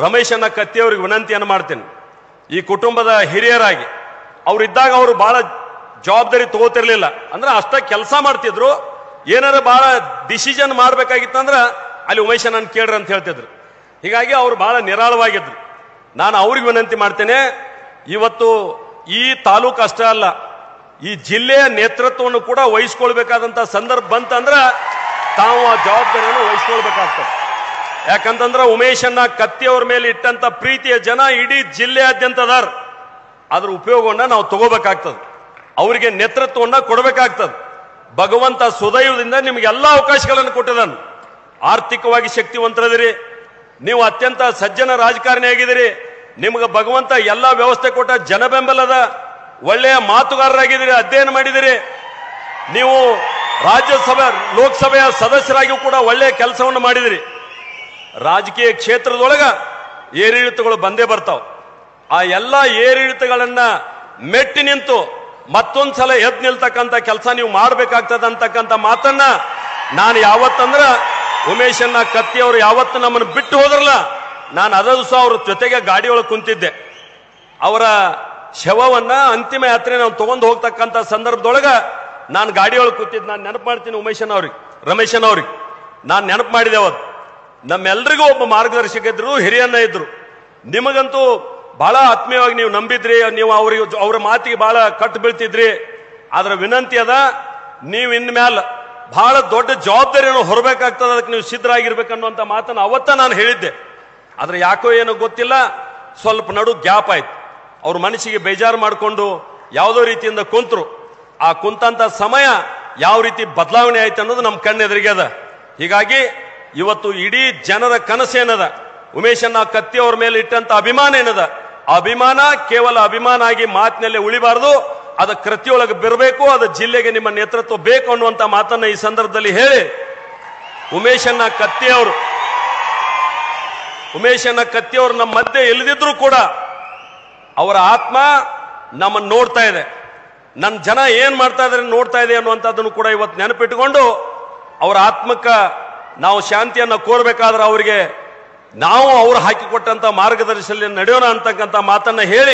ರಮೇಶಣ್ಣ ಕತ್ತಿ ಅವರಿಗೆ ವಿನಂತಿಯನ್ನು ಮಾಡ್ತೀನಿ. ಈ ಕುಟುಂಬದ ಹಿರಿಯರಾಗಿ ಅವರಿದ್ದಾಗ ಅವರು ಬಹಳ ಜವಾಬ್ದಾರಿ ತಗೋತಿರ್ಲಿಲ್ಲ, ಅಂದ್ರೆ ಅಷ್ಟ ಕೆಲಸ ಮಾಡ್ತಿದ್ರು. ಏನಾರ ಬಹಳ ಡಿಸಿಷನ್ ಮಾಡ್ಬೇಕಾಗಿತ್ತಂದ್ರೆ ಅಲ್ಲಿ ಉಮೇಶಣ್ಣನ ಕೇಳ್ರಿ ಅಂತ ಹೇಳ್ತಿದ್ರು. ಹೀಗಾಗಿ ಅವರು ಬಹಳ ನಿರಾಳವಾಗಿದ್ರು. ನಾನು ಅವ್ರಿಗೆ ವಿನಂತಿ ಮಾಡ್ತೇನೆ, ಇವತ್ತು ಈ ತಾಲೂಕು ಅಷ್ಟೇ ಅಲ್ಲ, ಈ ಜಿಲ್ಲೆಯ ನೇತೃತ್ವವನ್ನು ಕೂಡ ವಹಿಸ್ಕೊಳ್ಬೇಕಾದಂತ ಸಂದರ್ಭ ಬಂತಂದ್ರೆ ತಾವು ಆ ಜವಾಬ್ದಾರಿಯನ್ನು ವಹಿಸ್ಕೊಳ್ಬೇಕಾಗ್ತದೆ. ಯಾಕಂತಂದ್ರೆ ಉಮೇಶಣ್ಣ ಕತ್ತಿ ಅವ್ರ ಮೇಲೆ ಇಟ್ಟಂತ ಪ್ರೀತಿಯ ಜನ ಇಡೀ ಜಿಲ್ಲೆಯಾದ್ಯಂತ ಅದಾರ. ಅದ್ರ ಉಪಯೋಗವನ್ನ ನಾವು ತಗೋಬೇಕಾಗ್ತದೆ, ಅವರಿಗೆ ನೇತೃತ್ವವನ್ನ ಕೊಡಬೇಕಾಗ್ತದೆ. ಭಗವಂತ ಸುದೈವದಿಂದ ನಿಮ್ಗೆ ಎಲ್ಲಾ ಅವಕಾಶಗಳನ್ನು ಕೊಟ್ಟಿದ್ದಾನೆ. ಆರ್ಥಿಕವಾಗಿ ಶಕ್ತಿವಂತರದಿರಿ, ನೀವು ಅತ್ಯಂತ ಸಜ್ಜನ ರಾಜಕಾರಣಿ ಆಗಿದ್ದೀರಿ, ನಿಮ್ಗೆ ಭಗವಂತ ಎಲ್ಲಾ ವ್ಯವಸ್ಥೆ ಕೊಟ್ಟ, ಜನ ಬೆಂಬಲದ, ಒಳ್ಳೆಯ ಮಾತುಗಾರರಾಗಿದ್ದೀರಿ, ಅಧ್ಯಯನ ಮಾಡಿದಿರಿ. ನೀವು ರಾಜ್ಯಸಭೆ ಲೋಕಸಭೆಯ ಸದಸ್ಯರಾಗಿಯೂ ಕೂಡ ಒಳ್ಳೆಯ ಕೆಲಸವನ್ನು ಮಾಡಿದಿರಿ. ರಾಜಕೀಯ ಕ್ಷೇತ್ರದೊಳಗ ಏರಿಳಿತಗಳು ಬಂದೇ ಬರ್ತಾವ. ಆ ಎಲ್ಲ ಏರಿಳಿತಗಳನ್ನ ಮೆಟ್ಟಿ ನಿಂತು ಮತ್ತೊಂದ್ಸಲ ಎದ್ದು ನಿಲ್ತಕ್ಕಂಥ ಕೆಲಸ ನೀವು ಮಾಡ್ಬೇಕಾಗ್ತದ ಅಂತಕ್ಕಂಥ ಮಾತನ್ನ ನಾನು ಯಾವತ್ತಂದ್ರ ಉಮೇಶಣ್ಣ ಕತ್ತಿ ಅವರು ಯಾವತ್ತು ನಮ್ಮನ್ನು ಬಿಟ್ಟು ಹೋದ್ರಲ್ಲ, ನಾನು ಅದದು ಸಹ ಅವ್ರ ಜೊತೆಗೆ ಗಾಡಿಯೊಳಗೆ ಕುಂತಿದ್ದೆ. ಅವರ ಶವವನ್ನ ಅಂತಿಮ ಯಾತ್ರೆ ನಾವು ತಗೊಂಡು ಹೋಗ್ತಕ್ಕಂಥ ಸಂದರ್ಭದೊಳಗ ನಾನು ಗಾಡಿಯೊಳಗೆ ಕೂತಿದ್ದು. ನಾನು ನೆನಪು ಮಾಡ್ತೀನಿ ಉಮೇಶಣ್ಣ ಅವ್ರಿಗೆ, ರಮೇಶಣ್ಣ ಅವ್ರಿಗೆ ನಾನು ನೆನಪು ಮಾಡಿದೆ. ಅವತ್ತು ನಮ್ಮೆಲ್ಲರಿಗೂ ಒಬ್ಬ ಮಾರ್ಗದರ್ಶಕ ಇದ್ರು, ಹಿರಿಯನ್ನ ಇದ್ರು. ನಿಮಗಂತೂ ಬಹಳ ಆತ್ಮೀಯವಾಗಿ ನೀವು ನಂಬಿದ್ರಿ, ನೀವು ಅವ್ರ ಮಾತಿಗೆ ಬಹಳ ಕಟ್ಟು ಬೀಳ್ತಿದ್ರಿ. ಆದ್ರ ವಿನಂತಿ ಅದ, ನೀವು ಇನ್ಮೇಲೆ ಬಹಳ ದೊಡ್ಡ ಜವಾಬ್ದಾರಿಯನ್ನು ಹೊರಬೇಕಾಗ್ತದೆ, ಅದಕ್ಕೆ ನೀವು ಸಿದ್ಧರಾಗಿರ್ಬೇಕನ್ನುವಂತ ಮಾತನ್ನು ಅವತ್ತ ನಾನು ಹೇಳಿದ್ದೆ. ಆದ್ರೆ ಯಾಕೋ ಏನೋ ಗೊತ್ತಿಲ್ಲ, ಸ್ವಲ್ಪ ನಡು ಗ್ಯಾಪ್ ಆಯ್ತು. ಅವ್ರ ಮನಸ್ಸಿಗೆ ಬೇಜಾರು ಮಾಡಿಕೊಂಡು ಯಾವುದೋ ರೀತಿಯಿಂದ ಕುಂತರು. ಆ ಕುಂತಂತ ಸಮಯ ಯಾವ ರೀತಿ ಬದಲಾವಣೆ ಆಯ್ತು ಅನ್ನೋದು ನಮ್ಮ ಕಣ್ಣೆದುರಿಗೆ ಅದ. ಹೀಗಾಗಿ ಇವತ್ತು ಇಡೀ ಜನರ ಕನಸೇನದ, ಉಮೇಶಣ್ಣ ಕತ್ತಿ ಅವ್ರ ಮೇಲೆ ಇಟ್ಟಂತ ಅಭಿಮಾನ ಏನದ, ಅಭಿಮಾನ ಕೇವಲ ಅಭಿಮಾನ ಆಗಿ ಮಾತಿನಲ್ಲೇ ಉಳಿಬಾರದು, ಅದ ಕೃತಿಯೊಳಗೆ ಬರಬೇಕು. ಅದು ಜಿಲ್ಲೆಗೆ ನಿಮ್ಮ ನೇತೃತ್ವ ಬೇಕು ಅನ್ನುವಂತ ಮಾತನ್ನ ಈ ಸಂದರ್ಭದಲ್ಲಿ ಹೇಳಿ, ಉಮೇಶಣ್ಣ ಕತ್ತಿ ಅವರು ನಮ್ಮ ಮಧ್ಯೆ ಇಲ್ಲದಿದ್ರು ಕೂಡ ಅವರ ಆತ್ಮ ನಮ್ಮನ್ನು ನೋಡ್ತಾ ಇದೆ, ನನ್ನ ಜನ ಏನ್ ಮಾಡ್ತಾ ಇದ್ದಾರೆ ನೋಡ್ತಾ ಇದೆ ಅನ್ನುವಂಥದ್ದನ್ನು ಕೂಡ ಇವತ್ತು ನೆನಪಿಟ್ಟುಕೊಂಡು ಅವರ ಆತ್ಮಕ್ಕ ನಾವು ಶಾಂತಿಯನ್ನ ಕೋರಬೇಕಾದ್ರೆ ಅವರಿಗೆ ನಾವು ಅವರು ಹಾಕಿಕೊಟ್ಟಂತ ಮಾರ್ಗದರ್ಶನದಲ್ಲಿ ನಡೆಯೋಣ ಅಂತಕ್ಕಂಥ ಮಾತನ್ನ ಹೇಳಿ